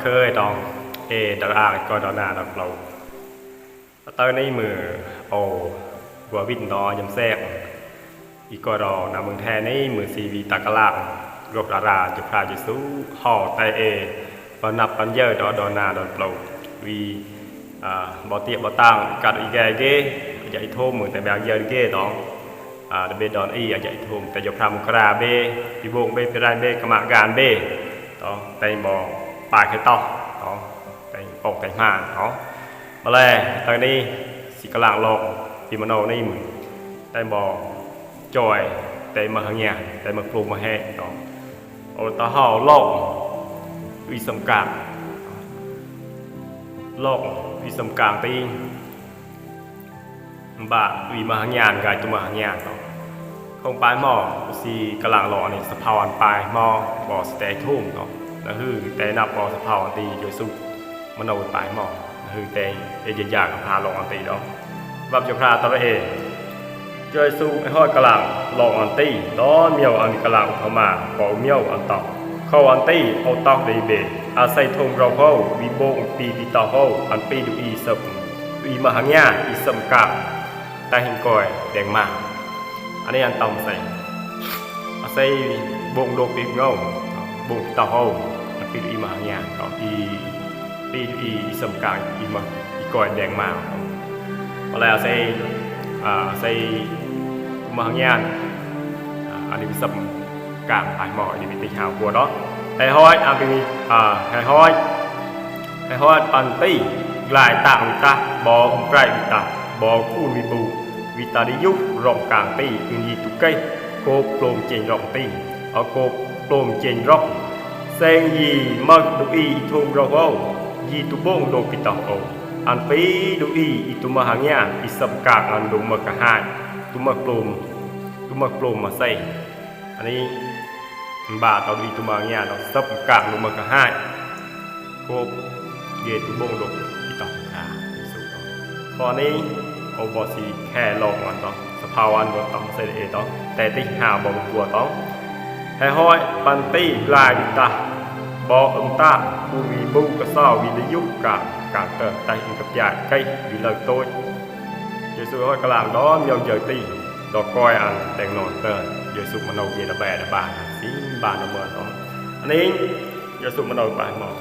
เคยต้องดาราก็ดานาดับเราตอนนี้มือหัววินดอยำแซกอีกรอนาเมืองแทนนี่มือซีวีตากลากรบดาราจุพราจิสู้ห่อไตปนับปัญเยอะดอนาดอนเปล่าวีบ่เตียบ่ตั้งกัดอีแกเกใหญ่โทมมือแต่แบบเยอะเกต้องเดเบดอนอีใหญ่โทมแต่จุพรามกราเบปีบงเบปีไรเบกรรมการเบต้องแต่บ่ปากให้ต่อต้องแต่ปกแต่มาต้องมาเลยตอนนี้สิกลางโลกที่มโนนี่มือแต่บ่จอยแต่มาหางยาแต่มาปลูกมาแห่ต้องตาห่อโลกวิสมการโลกวิสมการตีบะวิมาหางยานกายตัวมาหางยานต้องคงปลายหม้อสีกลางโลกนี่สภาวะปลายหม้อบ่อสเตย์ทุ่มต้องนั่นคือแต่นับบ่อสภาวะตีโดยสุมโนปลายหม้อนั่นคือแต่ยากกับพาลงอันตีต้องบับจุพราตระเอจอยสู้ไอ้ห้อยกลางลองอันตีล้อเมียวอันกลางเข้ามาขอเมียวอันตอกเข้าอันตีเอาตอกดีเบอาศัยทงเราเข้าวิโบงปีติต่อเข้าอันปีดูอีสมอีมหางาอีสมกาตาหิงกอยแดงมาอันนี้อันต่ำใส่อาศัยบงโลปีเงาบงต่อเข้าอันปีดูอีมหางาต่ออีปีดูอีสมกาอีมอีกอยแดงมาอะไรอาศัยใส่มหางานอันนี้เป็นสมกลางปลายหม้ออันนี้เป็นตีหาวกัวđóให้ห้อยให้ห้อยปันตีลายตาวิตาบอไกรวิตาบอคู่วิบูวิตาดิยุรองกลางตีคือยีตุกเกยโกโปรมเจนรองตีเอาโกโปรมเจนรองเซงยีมักดุอีทงเราเอายีตุบงโดปิตาโออันปีดูอีตุมหางาอิสมกากอันดุมกะหายตุมกลมมาใส่อันนี้บาตเอาดีตุมหางาเราสมกากดุมกะหายโกเกตุบงโดปิตาค่ะสุดข้อนี้เอาบ่สิแค่ลองอันต้องสภาวะบ่ต้องใส่ต้องแต่ที่หาบ่ตัวต้องให้ห้อยปันตีลายวิตาบอตาผู้วีบูกระซ้อวิทยุการเติมtayกับยาcây vì lời tôi Giêsu hỏi cái làng đó nhiều giờ ti đó coi ăn đèn nổi tờ Giêsu mà nấu về là bè là bà xí bà nó mở đó anh ấy Giêsu mà nấu bà mở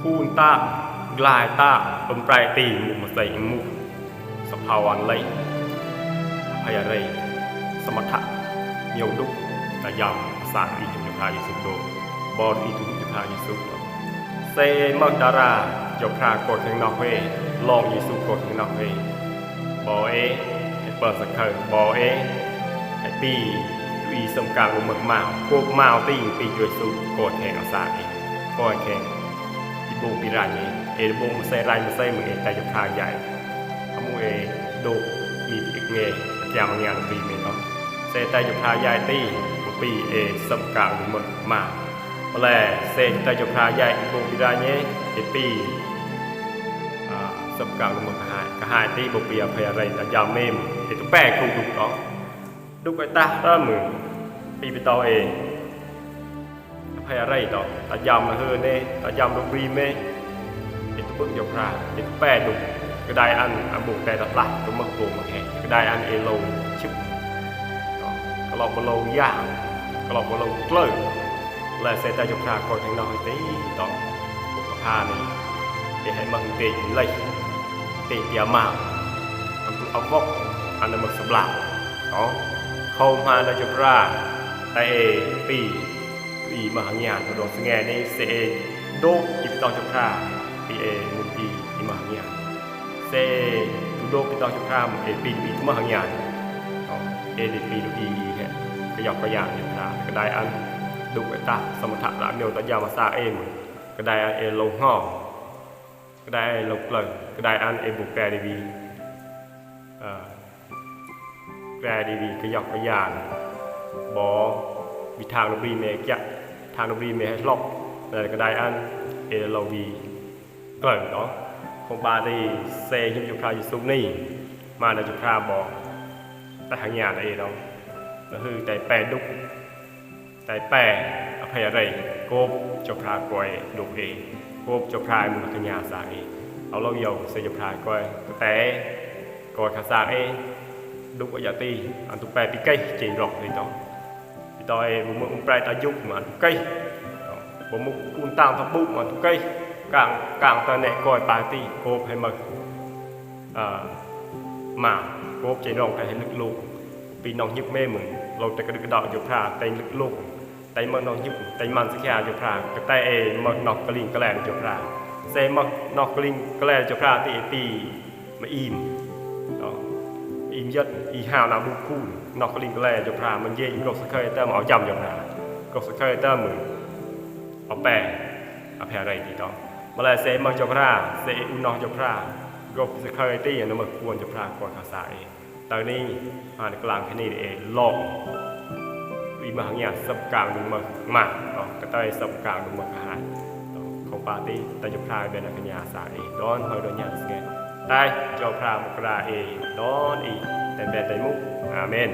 khuôn ta lài ta prai tì một dậy mu sập hào ăn lấy hay ở đây sâm thạ nhiều đúc là dòng sáng đi trong hai Giêsu đồ bò đi trong hai Giêsuเซมักดาราเจ้าพระกดถึงนอกเวลองยิสุกดถึงนอกเวบอให้เปิดสักเถิดบอให้ปีวีสมการลงเมืองมาโกกมาตีปีจวยสุกดแข่งอาสาเองก็แข่งที่บุงปีรานีบุงมาใส่ไรมาใส่เหมือนใจเจ้าพระใหญ่ขโมยดูมีปีกเงยยามงานปีเมต้องใส่ใจเจ้าพระใหญ่ตีปีสมการลงเมืองมาแลเซนใจจุพาใหญ่บุงปีราเนี้ปีสมการลงมือกระหายตีบุปีอภัยอะไรแต่ยาวเมมตุแปะคงดุđóดุไอตาเริ่มมือปีไปต่อเองอภัยอะไรต่อแต่ยาวมาเฮือเน่แต่ยาวดุปีเมตุปุ่นจุพาตุแปะดุก็ได้อันบุกแต่ตัดหลักตัวมักโกมาแข่งก็ได้อันเอโลชิบก็หลอกบอลยากก็หลอกบอลเกลือlà sẽ ta chụp ra coi thằng nào tí đó một cái pha này để hãy mang tiền lấy tiền tiền mà anh tụi ông vóc anh là một sập lạc đó không mà ta chụp ra tại vì mà hàng nhà của đồ nghe đây sẽ đốt cái tao chụp ra vì một gì mà hàng nhà sẽ đốt cái tao chụp ra một vì mà hàng nhà đó để vì cái dọc cái nhà chụp ra cái đai ănดุไอตาสมถะละเมียวตะยามาซาเองก็ได้อันลงห่อก็ได้ลงเกลือก็ได้อันบุกแกดีวีก็หยอกพยานบอวิทางนบรีเมกะทางนบรีเมให้ล็อกแต่ก็ได้อันโลวีเกลือเนาะคงบาดีเซยุบยุคายุสุนี่มาในจุคาบอแต่หางยานเนาะก็คือแต่แปรดุแต่แปรอ ภัยอะไรโกบเจ้าพรากอยลูกเอโกบเจ้าพรายมือขญาสาเอเอาเราเยาเสียพรากอยแต่กอยขาสาเอลูกอยาตีอันตุแปปีไก่เจนหลอกเลยต้องพี่ต้อยบุ้มปลายตายุกมาตุไก่บุ้มอุ่นตามทับบุกมาตุไก่กลางตาแหนกอยปาตีโกบให้มามาโกบเจนหลอกให้ลึกลูกปีน้องยึกแม่มึงเราจะกระดึกดอกอยู่พราเต็มลึกลูกแต่เมื่อน้องยึกแต่มันสักแค่อยู่พราก็แต่เมื่อนอกกลิงกระแลอยู่พราเซมนอกกลิงกระแลอยู่พราตีมาอิ่มอิ่มยัดอีหาวน้ำบุกคู่นอกกลิงกระแลอยู่พรามันเย่อยู่กสักเคยแต่มาเอาจำอยู่พรากสักเคยแต่มึงเอาแปะเอาแพรอะไรตีต้องมาเลยเซมอยู่พราเซอุนอกอยู่พรากสักเคยตีน้ำมันควรอยู่พราก่อนขาสายตอนนี้อ่านกลางแค่นี้เองลอกวิมหังยาสับกลางลงมาก็ต้องสับกลางลงมาหาของปาร์ตี้แต่จะพรายเป็นกัญญาสาเอดอนเฮอร์ดอนยาสเกตได้เจ้าพรามกราเอดอนอีแต่มุกอาเมน